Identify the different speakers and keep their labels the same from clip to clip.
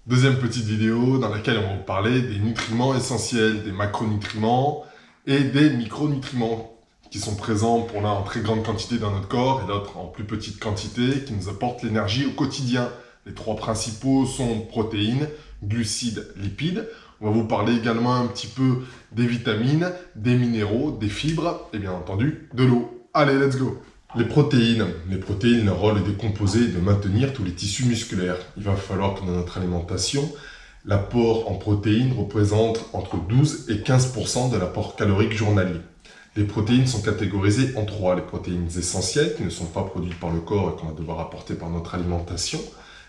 Speaker 1: Deuxième petite vidéo dans laquelle on va vous parler des nutriments essentiels, des macronutriments et des micronutriments qui sont présents pour l'un en très grande quantité dans notre corps et l'autre en plus petite quantité qui nous apportent l'énergie au quotidien. Les trois principaux sont protéines, glucides, lipides. On va vous parler également un petit peu des vitamines, des minéraux, des fibres et bien entendu de l'eau. Allez, let's go! Les protéines, leur rôle est de composer et de maintenir tous les tissus musculaires. Il va falloir que dans notre alimentation, l'apport en protéines représente entre 12 et 15% de l'apport calorique journalier. Les protéines sont catégorisées en trois. Les protéines essentielles qui ne sont pas produites par le corps et qu'on va devoir apporter par notre alimentation.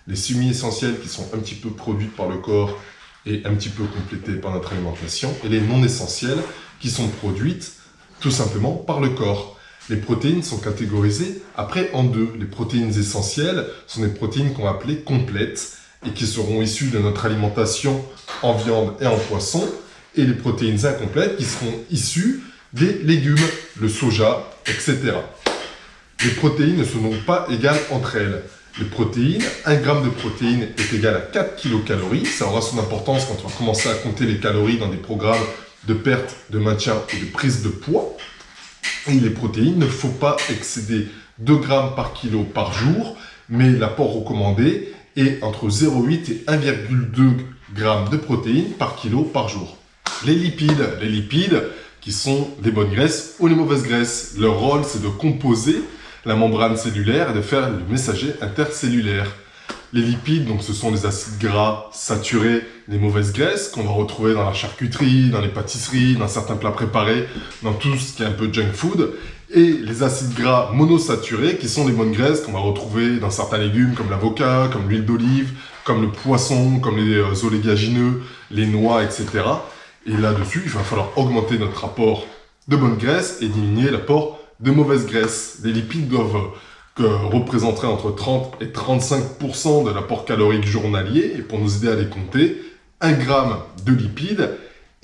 Speaker 1: Les semi-essentielles qui sont un petit peu produites par le corps et un petit peu complétées par notre alimentation. Et les non essentielles qui sont produites tout simplement par le corps. Les protéines sont catégorisées après en deux. Les protéines essentielles sont des protéines qu'on va appeler complètes et qui seront issues de notre alimentation en viande et en poisson. Et les protéines incomplètes qui seront issues des légumes, le soja, etc. Les protéines ne sont donc pas égales entre elles. Les protéines, 1 g de protéines est égal à 4 kcal. Ça aura son importance quand on va commencer à compter les calories dans des programmes de perte, de maintien ou de prise de poids. Et les protéines, il ne faut pas excéder 2 grammes par kilo par jour, mais l'apport recommandé est entre 0,8 et 1,2 g de protéines par kilo par jour. Les lipides qui sont les bonnes graisses ou les mauvaises graisses. Leur rôle, c'est de composer la membrane cellulaire et de faire le messager intercellulaire. Les lipides, donc ce sont les acides gras saturés, les mauvaises graisses qu'on va retrouver dans la charcuterie, dans les pâtisseries, dans certains plats préparés, dans tout ce qui est un peu junk food. Et les acides gras monosaturés qui sont les bonnes graisses qu'on va retrouver dans certains légumes comme l'avocat, comme l'huile d'olive, comme le poisson, comme les oléagineux, les noix, etc. Et là-dessus, il va falloir augmenter notre apport de bonnes graisses et diminuer l'apport de mauvaises graisses. Les lipides doivent représenterait entre 30 et 35% de l'apport calorique journalier. Et pour nous aider à les compter, 1 g de lipides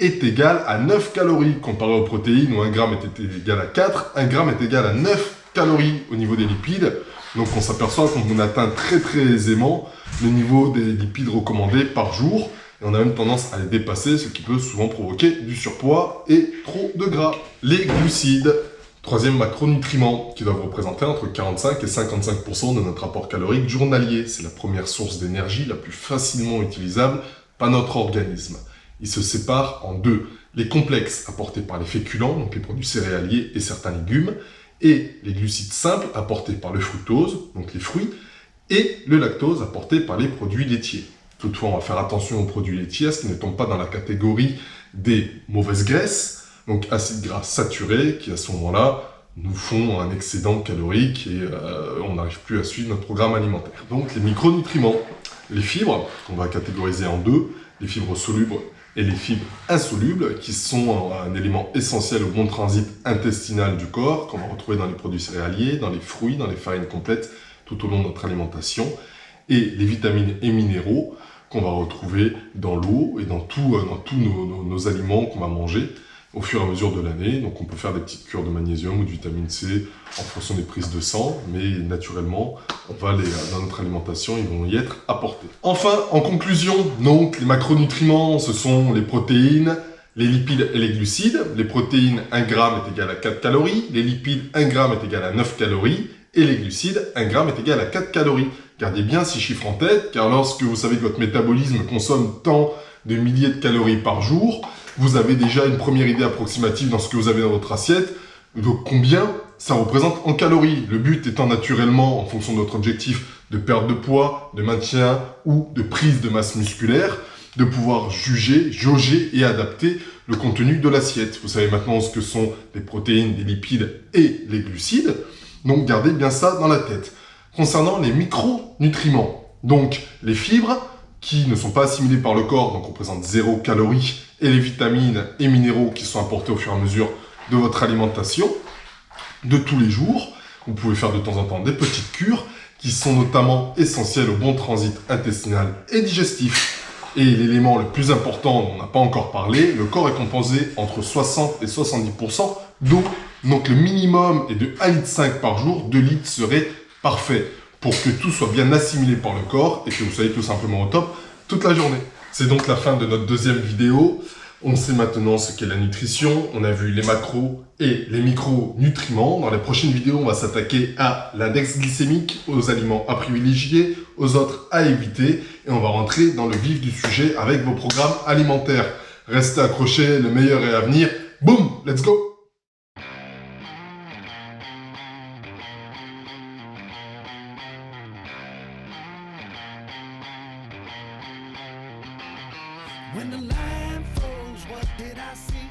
Speaker 1: est égal à 9 calories. Comparé aux protéines où 1 g est égal à 4, 1 g est égal à 9 calories au niveau des lipides. Donc on s'aperçoit qu'on atteint très aisément le niveau des lipides recommandés par jour. Et on a même tendance à les dépasser, ce qui peut souvent provoquer du surpoids et trop de gras. Les glucides. Troisième macronutriment qui doivent représenter entre 45 et 55% de notre apport calorique journalier. C'est la première source d'énergie la plus facilement utilisable par notre organisme. Il se sépare en deux. Les complexes apportés par les féculents, donc les produits céréaliers et certains légumes, et les glucides simples apportés par le fructose, donc les fruits, et le lactose apporté par les produits laitiers. Toutefois, on va faire attention aux produits laitiers, à ce qui ne tombe pas dans la catégorie des mauvaises graisses, donc acides gras saturés qui à ce moment-là nous font un excédent calorique et on n'arrive plus à suivre notre programme alimentaire. Donc les micronutriments, les fibres, qu'on va catégoriser en deux, les fibres solubles et les fibres insolubles, qui sont un élément essentiel au bon transit intestinal du corps, qu'on va retrouver dans les produits céréaliers, dans les fruits, dans les farines complètes, tout au long de notre alimentation, et les vitamines et minéraux qu'on va retrouver dans l'eau et dans tous nos aliments qu'on va manger au fur et à mesure de l'année. Donc on peut faire des petites cures de magnésium ou de vitamine C en fonction des prises de sang, mais naturellement, dans notre alimentation, ils vont y être apportés. Enfin, en conclusion, donc les macronutriments, ce sont les protéines, les lipides et les glucides. Les protéines, 1 g est égal à 4 calories, les lipides, 1 g est égal à 9 calories, et les glucides, 1 g est égal à 4 calories. Gardez bien ces chiffres en tête, car lorsque vous savez que votre métabolisme consomme tant de milliers de calories par jour, vous avez déjà une première idée approximative dans ce que vous avez dans votre assiette, donc combien ça représente en calories. Le but étant naturellement, en fonction de votre objectif de perte de poids, de maintien ou de prise de masse musculaire, de pouvoir juger, jauger et adapter le contenu de l'assiette. Vous savez maintenant ce que sont les protéines, les lipides et les glucides, donc gardez bien ça dans la tête. Concernant les micronutriments, donc les fibres, qui ne sont pas assimilés par le corps, donc représentent 0 calories, et les vitamines et minéraux qui sont apportés au fur et à mesure de votre alimentation de tous les jours. Vous pouvez faire de temps en temps des petites cures qui sont notamment essentielles au bon transit intestinal et digestif. Et l'élément le plus important dont on n'a pas encore parlé, le corps est composé entre 60 et 70% d'eau. Donc le minimum est de 1,5 litre par jour, 2 litres serait parfait pour que tout soit bien assimilé par le corps et que vous soyez tout simplement au top toute la journée. C'est donc la fin de notre deuxième vidéo. On sait maintenant ce qu'est la nutrition. On a vu les macros et les micronutriments. Dans les prochaines vidéos, on va s'attaquer à l'index glycémique, aux aliments à privilégier, aux autres à éviter. Et on va rentrer dans le vif du sujet avec vos programmes alimentaires. Restez accrochés, le meilleur est à venir. Boum, let's go!
Speaker 2: When the line froze, what did I see?